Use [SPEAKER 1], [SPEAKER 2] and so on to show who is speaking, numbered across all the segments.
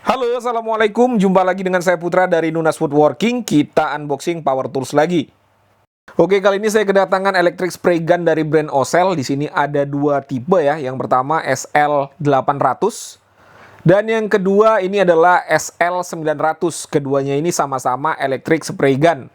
[SPEAKER 1] Halo, assalamualaikum. Jumpa lagi dengan saya Putra dari Nunas Woodworking. Kita unboxing power tools lagi. Oke, kali ini saya kedatangan electric spray gun dari brand Ocel. Di sini ada dua tipe ya. Yang pertama SL800 dan yang kedua ini adalah SL900. Keduanya ini sama-sama electric spray gun.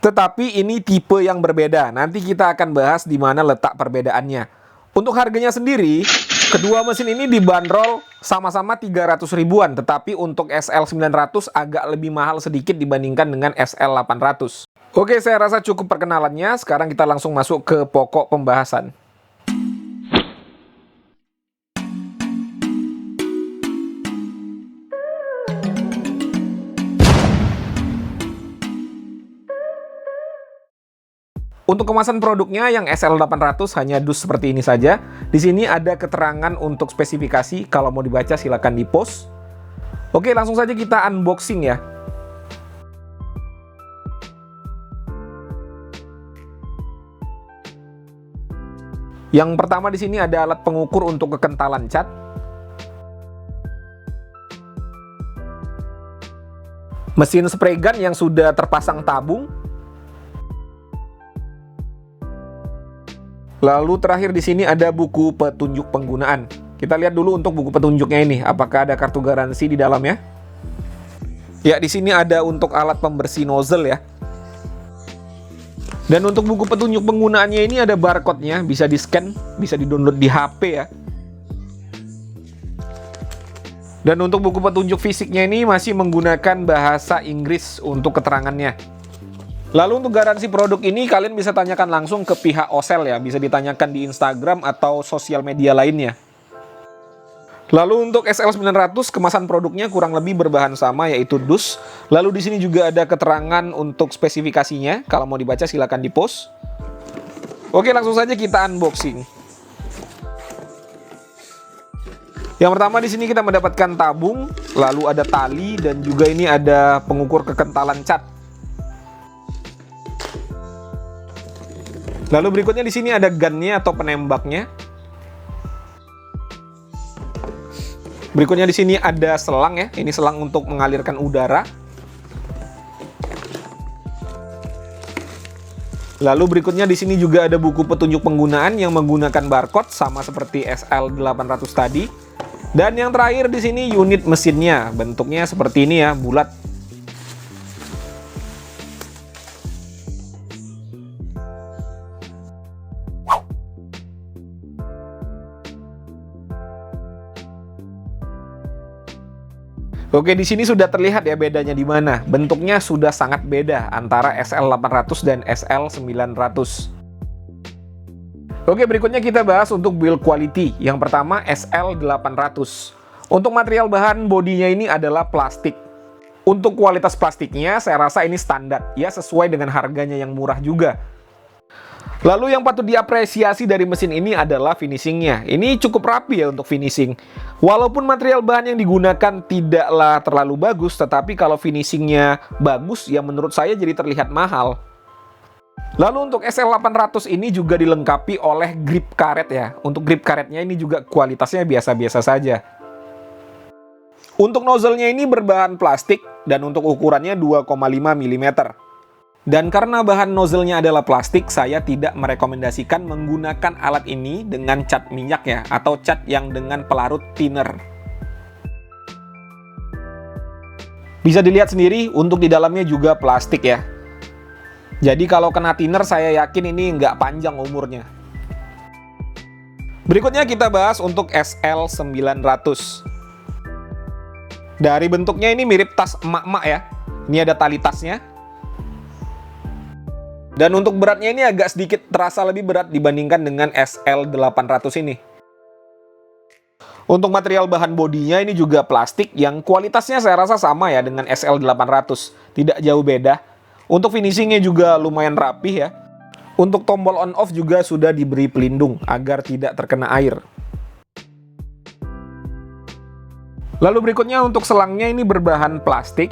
[SPEAKER 1] Tetapi ini tipe yang berbeda. Nanti kita akan bahas di mana letak perbedaannya. Untuk harganya sendiri, kedua mesin ini dibanderol sama-sama 300 ribuan, tetapi untuk SL900 agak lebih mahal sedikit dibandingkan dengan SL800. Oke, saya rasa cukup perkenalannya. Sekarang kita langsung masuk ke pokok pembahasan. Untuk kemasan produknya yang SL800 hanya dus seperti ini saja. Di sini ada keterangan untuk spesifikasi, kalau mau dibaca silakan di-post. Oke, langsung saja kita unboxing ya. Yang pertama di sini ada alat pengukur untuk kekentalan cat. Mesin spray gun yang sudah terpasang tabung. Lalu terakhir di sini ada buku petunjuk penggunaan. Kita lihat dulu untuk buku petunjuknya ini, apakah ada kartu garansi di dalamnya? Ya, di sini ada untuk alat pembersih nozzle ya. Dan untuk buku petunjuk penggunaannya ini ada barcode-nya, bisa di-scan, bisa di-download di HP ya. Dan untuk buku petunjuk fisiknya ini masih menggunakan bahasa Inggris untuk keterangannya. Lalu untuk garansi produk ini kalian bisa tanyakan langsung ke pihak Ocel ya, bisa ditanyakan di Instagram atau sosial media lainnya. Lalu untuk SL900 kemasan produknya kurang lebih berbahan sama yaitu dus. Lalu di sini juga ada keterangan untuk spesifikasinya, kalau mau dibaca silakan di-post. Oke, langsung saja kita unboxing. Yang pertama di sini kita mendapatkan tabung, lalu ada tali dan juga ini ada pengukur kekentalan cat. Lalu berikutnya di sini ada gunnya atau penembaknya. Berikutnya di sini ada selang ya. Ini selang untuk mengalirkan udara. Lalu berikutnya di sini juga ada buku petunjuk penggunaan yang menggunakan barcode sama seperti SL800 tadi. Dan yang terakhir di sini unit mesinnya. Bentuknya seperti ini ya, bulat. Oke, di sini sudah terlihat ya bedanya di mana. Bentuknya sudah sangat beda antara SL800 dan SL900. Oke, berikutnya kita bahas untuk build quality. Yang pertama SL800. Untuk material bahan bodinya ini adalah plastik. Untuk kualitas plastiknya saya rasa ini standar, ya sesuai dengan harganya yang murah juga. Lalu yang patut diapresiasi dari mesin ini adalah finishingnya. Ini cukup rapi ya untuk finishing. Walaupun material bahan yang digunakan tidaklah terlalu bagus, tetapi kalau finishingnya bagus, ya menurut saya jadi terlihat mahal. Lalu untuk SL800 ini juga dilengkapi oleh grip karet ya. Untuk grip karetnya ini juga kualitasnya biasa-biasa saja. Untuk nozzle-nya ini berbahan plastik dan untuk ukurannya 2,5 mm. Dan karena bahan nozzle-nya adalah plastik, saya tidak merekomendasikan menggunakan alat ini dengan cat minyak ya, atau cat yang dengan pelarut thinner. Bisa dilihat sendiri, untuk di dalamnya juga plastik ya. Jadi kalau kena thinner, saya yakin ini nggak panjang umurnya. Berikutnya kita bahas untuk SL900. Dari bentuknya ini mirip tas emak-emak ya. Ini ada tali tasnya. Dan untuk beratnya ini agak sedikit terasa lebih berat dibandingkan dengan SL800 ini. Untuk material bahan bodinya ini juga plastik yang kualitasnya saya rasa sama ya dengan SL800. Tidak jauh beda. Untuk finishingnya juga lumayan rapih ya. Untuk tombol on off juga sudah diberi pelindung agar tidak terkena air. Lalu berikutnya untuk selangnya ini berbahan plastik.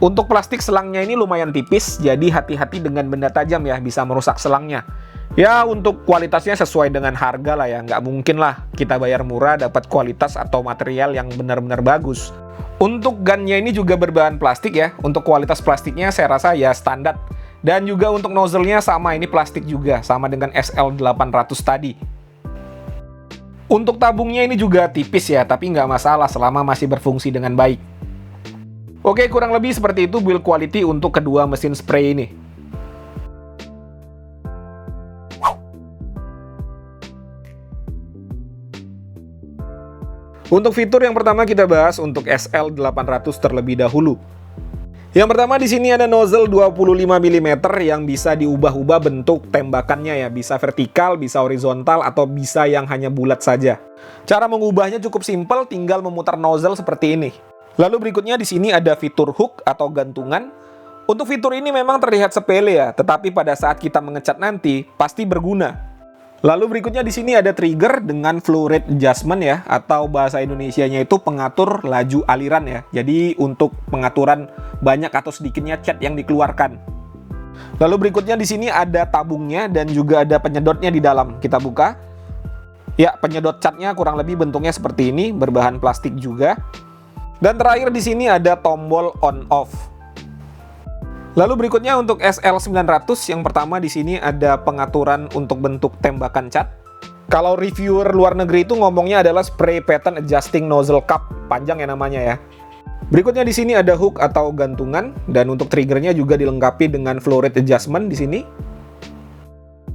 [SPEAKER 1] Untuk plastik selangnya ini lumayan tipis, jadi hati-hati dengan benda tajam ya, bisa merusak selangnya. Ya, untuk kualitasnya sesuai dengan harga lah ya. Nggak mungkin lah kita bayar murah dapat kualitas atau material yang benar-benar bagus. Untuk gunnya ini juga berbahan plastik ya. Untuk kualitas plastiknya saya rasa ya standar. Dan juga untuk nozzle-nya sama, ini plastik juga. Sama dengan SL800 tadi. Untuk tabungnya ini juga tipis ya, tapi nggak masalah selama masih berfungsi dengan baik. Oke, kurang lebih seperti itu build quality untuk kedua mesin spray ini. Untuk fitur yang pertama kita bahas untuk SL800 terlebih dahulu. Yang pertama di sini ada nozzle 25 mm yang bisa diubah-ubah bentuk tembakannya ya, bisa vertikal, bisa horizontal, atau bisa yang hanya bulat saja. Cara mengubahnya cukup simpel, tinggal memutar nozzle seperti ini. Lalu berikutnya di sini ada fitur hook atau gantungan. Untuk fitur ini memang terlihat sepele ya, tetapi pada saat kita mengecat nanti pasti berguna. Lalu berikutnya di sini ada trigger dengan flow rate adjustment ya, atau bahasa Indonesianya itu pengatur laju aliran ya. Jadi untuk pengaturan banyak atau sedikitnya cat yang dikeluarkan. Lalu berikutnya di sini ada tabungnya dan juga ada penyedotnya di dalam. Kita buka. Ya, penyedot catnya kurang lebih bentuknya seperti ini, berbahan plastik juga. Dan terakhir di sini ada tombol on off. Lalu berikutnya untuk SL900 yang pertama di sini ada pengaturan untuk bentuk tembakan cat. Kalau reviewer luar negeri itu ngomongnya adalah spray pattern adjusting nozzle cup, panjang ya namanya ya. Berikutnya di sini ada hook atau gantungan dan untuk triggernya juga dilengkapi dengan flow rate adjustment di sini.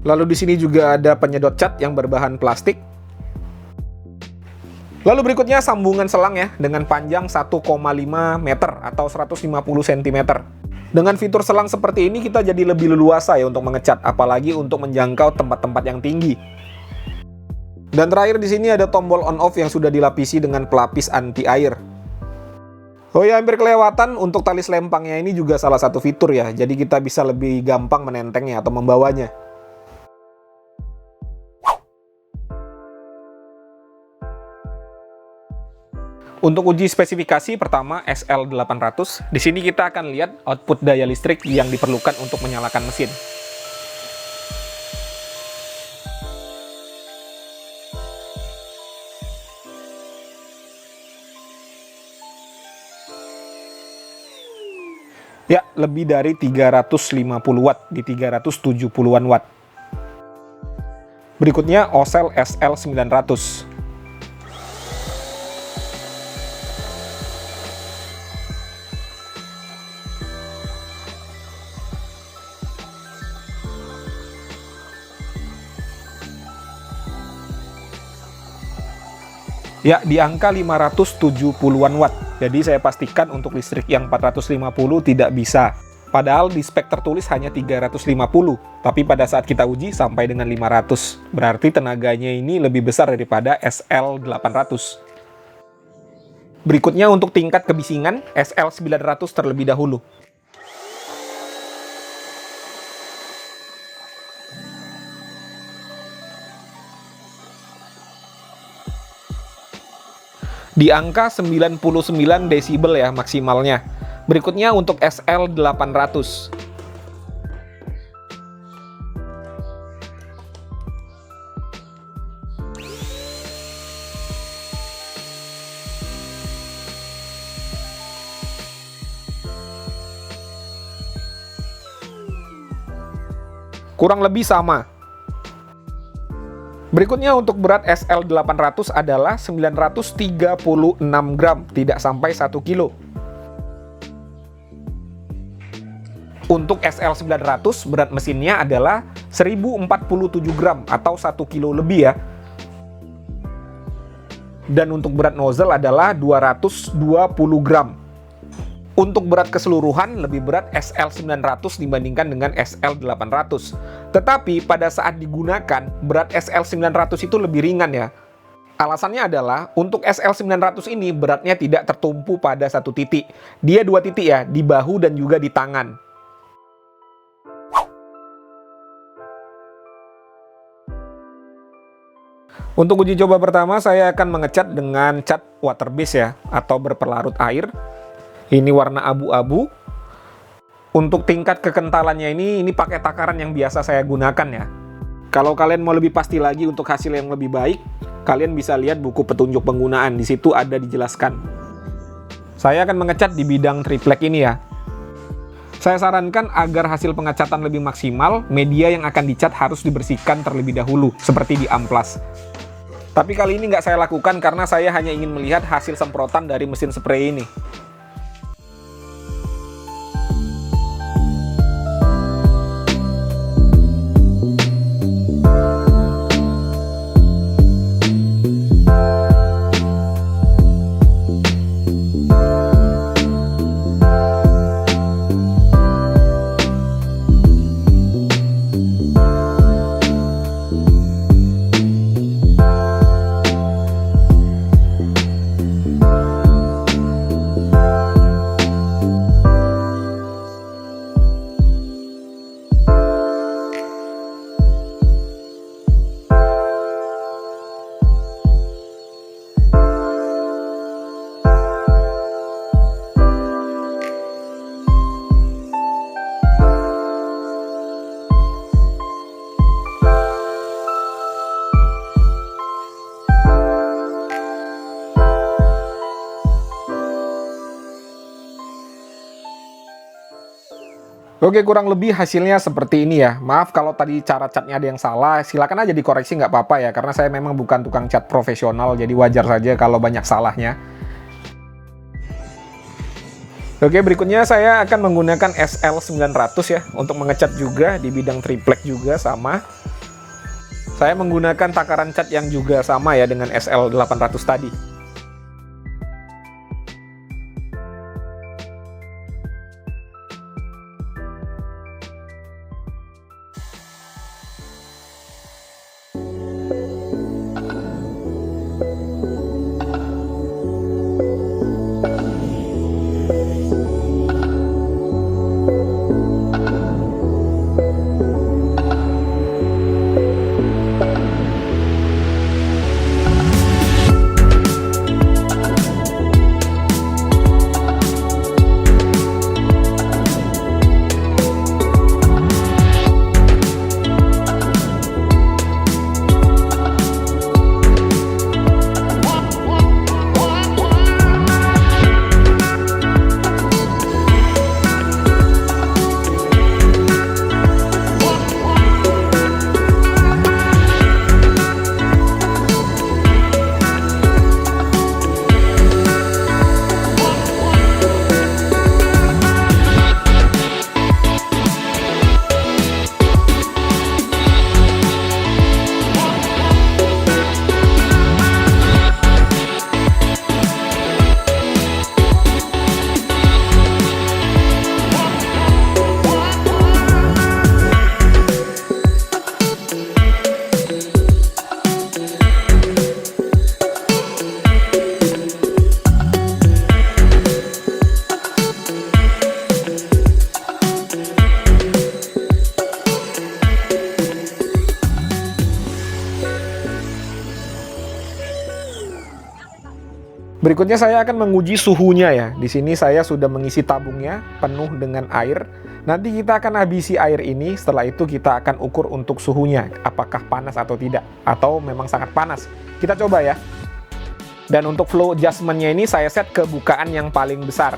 [SPEAKER 1] Lalu di sini juga ada penyedot cat yang berbahan plastik. Lalu berikutnya sambungan selang ya dengan panjang 1,5 meter atau 150 cm. Dengan fitur selang seperti ini kita jadi lebih leluasa ya untuk mengecat, apalagi untuk menjangkau tempat-tempat yang tinggi. Dan terakhir di sini ada tombol on off yang sudah dilapisi dengan pelapis anti air. Oh ya, hampir kelewatan, untuk tali selempangnya ini juga salah satu fitur ya, jadi kita bisa lebih gampang menentengnya atau membawanya. Untuk uji spesifikasi pertama SL800, di sini kita akan lihat output daya listrik yang diperlukan untuk menyalakan mesin. Ya, lebih dari 350 watt di 370-an watt. Berikutnya Oscell SL900. Ya, di angka 570-an watt. Jadi saya pastikan untuk listrik yang 450 tidak bisa. Padahal di spek tertulis hanya 350, tapi pada saat kita uji sampai dengan 500. Berarti tenaganya ini lebih besar daripada SL800. Berikutnya untuk tingkat kebisingan SL900 terlebih dahulu. Di angka 99 desibel ya maksimalnya. Berikutnya untuk SL800. Kurang lebih sama. Berikutnya untuk berat SL800 adalah 936 gram, tidak sampai 1 kilo. Untuk SL900 berat mesinnya adalah 1047 gram atau 1 kilo lebih ya. Dan untuk berat nozzle adalah 220 gram. Untuk berat keseluruhan lebih berat SL900 dibandingkan dengan SL800. Tetapi pada saat digunakan, berat SL900 itu lebih ringan ya. Alasannya adalah untuk SL900 ini beratnya tidak tertumpu pada satu titik. Dia dua titik ya, di bahu dan juga di tangan. Untuk uji coba pertama saya akan mengecat dengan cat water base ya, atau berpelarut air. Ini warna abu-abu. Untuk tingkat kekentalannya ini pakai takaran yang biasa saya gunakan ya. Kalau kalian mau lebih pasti lagi untuk hasil yang lebih baik, kalian bisa lihat buku petunjuk penggunaan, di situ ada dijelaskan. Saya akan mengecat di bidang triplek ini ya. Saya sarankan agar hasil pengecatan lebih maksimal, media yang akan dicat harus dibersihkan terlebih dahulu, seperti di amplas. Tapi kali ini nggak saya lakukan karena saya hanya ingin melihat hasil semprotan dari mesin spray ini. Oke, kurang lebih hasilnya seperti ini ya. Maaf kalau tadi cara catnya ada yang salah, silakan aja dikoreksi, nggak apa-apa ya, karena saya memang bukan tukang cat profesional, jadi wajar saja kalau banyak salahnya. Oke, berikutnya saya akan menggunakan SL900 ya, untuk mengecat juga di bidang triplek juga sama. Saya menggunakan takaran cat yang juga sama ya dengan SL800 tadi. Berikutnya saya akan menguji suhunya ya. Di sini saya sudah mengisi tabungnya penuh dengan air. Nanti kita akan habisi air ini, setelah itu kita akan ukur untuk suhunya, apakah panas atau tidak, atau memang sangat panas. Kita coba ya. Dan untuk flow adjustment-nya ini saya set ke bukaan yang paling besar.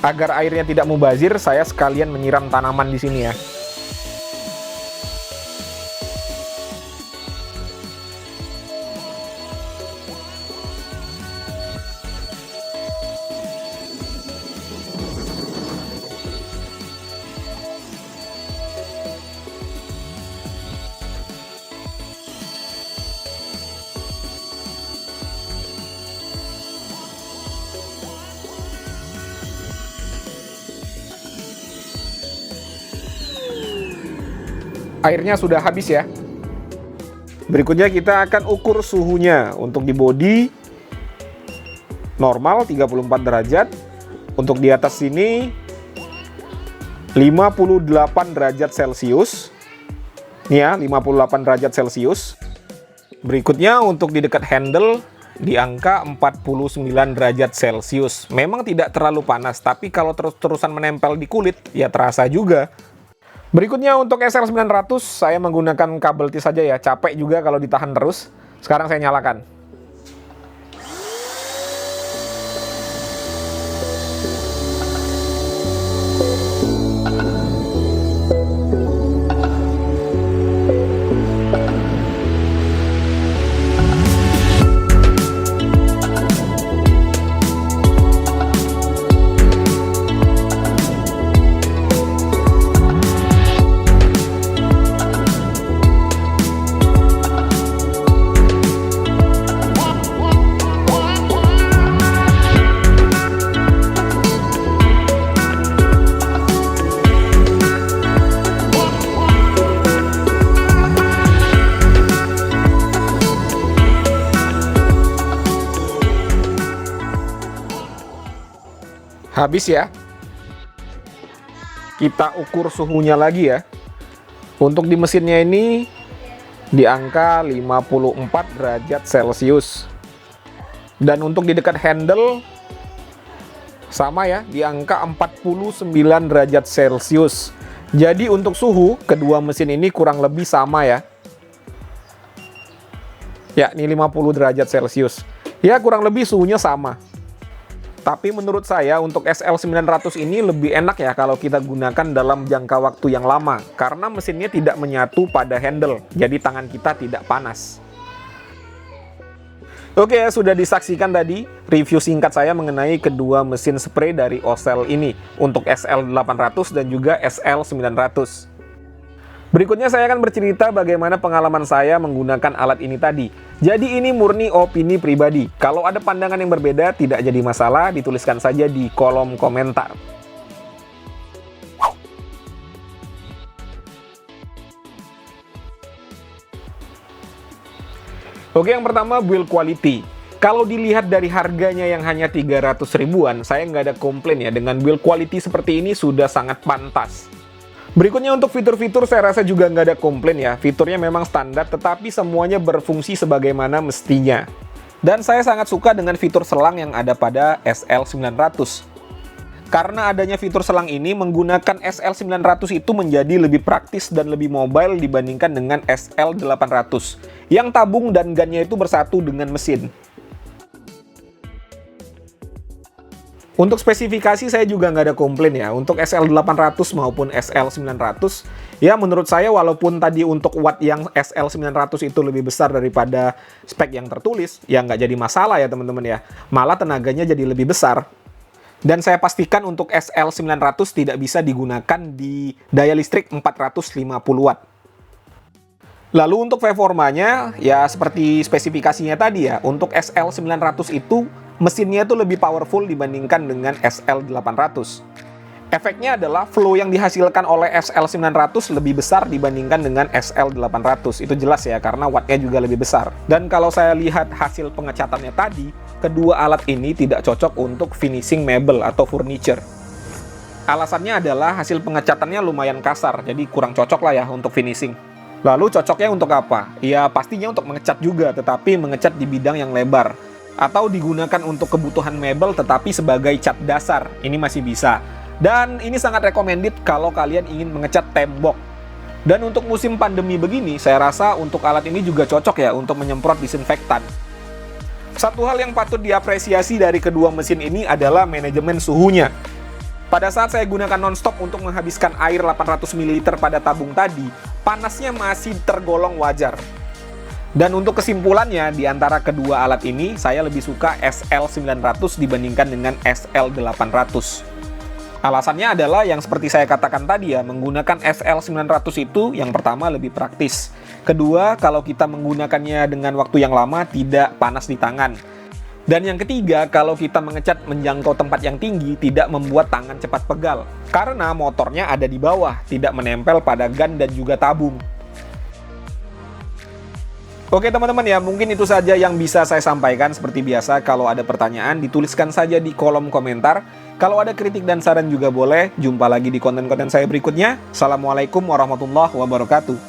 [SPEAKER 1] Agar airnya tidak mubazir, saya sekalian menyiram tanaman di sini ya. Airnya sudah habis ya. Berikutnya kita akan ukur suhunya. Untuk di bodi normal 34 derajat. Untuk di atas sini 58 derajat Celcius. Ini ya, 58 derajat Celcius. Berikutnya untuk di dekat handle di angka 49 derajat Celcius. Memang tidak terlalu panas, tapi kalau terus-terusan menempel di kulit ya terasa juga. Berikutnya untuk SL900 saya menggunakan kabel T saja ya, capek juga kalau ditahan terus. Sekarang saya nyalakan. Habis ya. Kita ukur suhunya lagi ya. Untuk di mesinnya ini di angka 54 derajat Celcius. Dan untuk di dekat handle sama ya, di angka 49 derajat Celcius. Jadi untuk suhu kedua mesin ini kurang lebih sama ya. Ya, ini 50 derajat Celcius. Ya, kurang lebih suhunya sama. Tapi menurut saya untuk SL900 ini lebih enak ya kalau kita gunakan dalam jangka waktu yang lama. Karena mesinnya tidak menyatu pada handle, jadi tangan kita tidak panas. Oke, sudah disaksikan tadi review singkat saya mengenai kedua mesin spray dari Ocell ini. Untuk SL800 dan juga SL900. Berikutnya saya akan bercerita bagaimana pengalaman saya menggunakan alat ini tadi. Jadi ini murni opini pribadi. Kalau ada pandangan yang berbeda tidak jadi masalah, dituliskan saja di kolom komentar. Oke, yang pertama build quality. Kalau dilihat dari harganya yang hanya 300 ribuan, saya nggak ada komplain ya. Dengan build quality seperti ini sudah sangat pantas. Berikutnya untuk fitur-fitur saya rasa juga nggak ada komplain ya. Fiturnya memang standar tetapi semuanya berfungsi sebagaimana mestinya. Dan saya sangat suka dengan fitur selang yang ada pada SL900. Karena adanya fitur selang ini menggunakan SL900 itu menjadi lebih praktis dan lebih mobile dibandingkan dengan SL800. Yang tabung dan gannya itu bersatu dengan mesin. Untuk spesifikasi saya juga nggak ada komplain ya. Untuk SL800 maupun SL900, ya menurut saya walaupun tadi untuk watt yang SL900 itu lebih besar daripada spek yang tertulis, ya nggak jadi masalah ya teman-teman ya. Malah tenaganya jadi lebih besar. Dan saya pastikan untuk SL900 tidak bisa digunakan di daya listrik 450 watt. Lalu untuk performanya, ya seperti spesifikasinya tadi ya. Untuk SL900 itu mesinnya itu lebih powerful dibandingkan dengan SL800. Efeknya adalah flow yang dihasilkan oleh SL900 lebih besar dibandingkan dengan SL800. Itu jelas ya, karena wattnya juga lebih besar. Dan kalau saya lihat hasil pengecatannya tadi, kedua alat ini tidak cocok untuk finishing mebel atau furniture. Alasannya adalah hasil pengecatannya lumayan kasar, jadi kurang cocok lah ya untuk finishing. Lalu cocoknya untuk apa? Ya pastinya untuk mengecat juga, tetapi mengecat di bidang yang lebar. Atau digunakan untuk kebutuhan mebel tetapi sebagai cat dasar, ini masih bisa. Dan ini sangat recommended kalau kalian ingin mengecat tembok. Dan untuk musim pandemi begini, saya rasa untuk alat ini juga cocok ya untuk menyemprot disinfektan. Satu hal yang patut diapresiasi dari kedua mesin ini adalah manajemen suhunya. Pada saat saya gunakan nonstop untuk menghabiskan air 800 ml pada tabung tadi, panasnya masih tergolong wajar. Dan untuk kesimpulannya, di antara kedua alat ini, saya lebih suka SL900 dibandingkan dengan SL800. Alasannya adalah yang seperti saya katakan tadi ya, menggunakan SL900 itu yang pertama lebih praktis. Kedua, kalau kita menggunakannya dengan waktu yang lama tidak panas di tangan. Dan yang ketiga, kalau kita mengecat menjangkau tempat yang tinggi tidak membuat tangan cepat pegal. Karena motornya ada di bawah, tidak menempel pada gun dan juga tabung. Oke teman-teman ya, mungkin itu saja yang bisa saya sampaikan. Seperti biasa, kalau ada pertanyaan dituliskan saja di kolom komentar. Kalau ada kritik dan saran juga boleh. Jumpa lagi di konten-konten saya berikutnya. Assalamualaikum warahmatullahi wabarakatuh.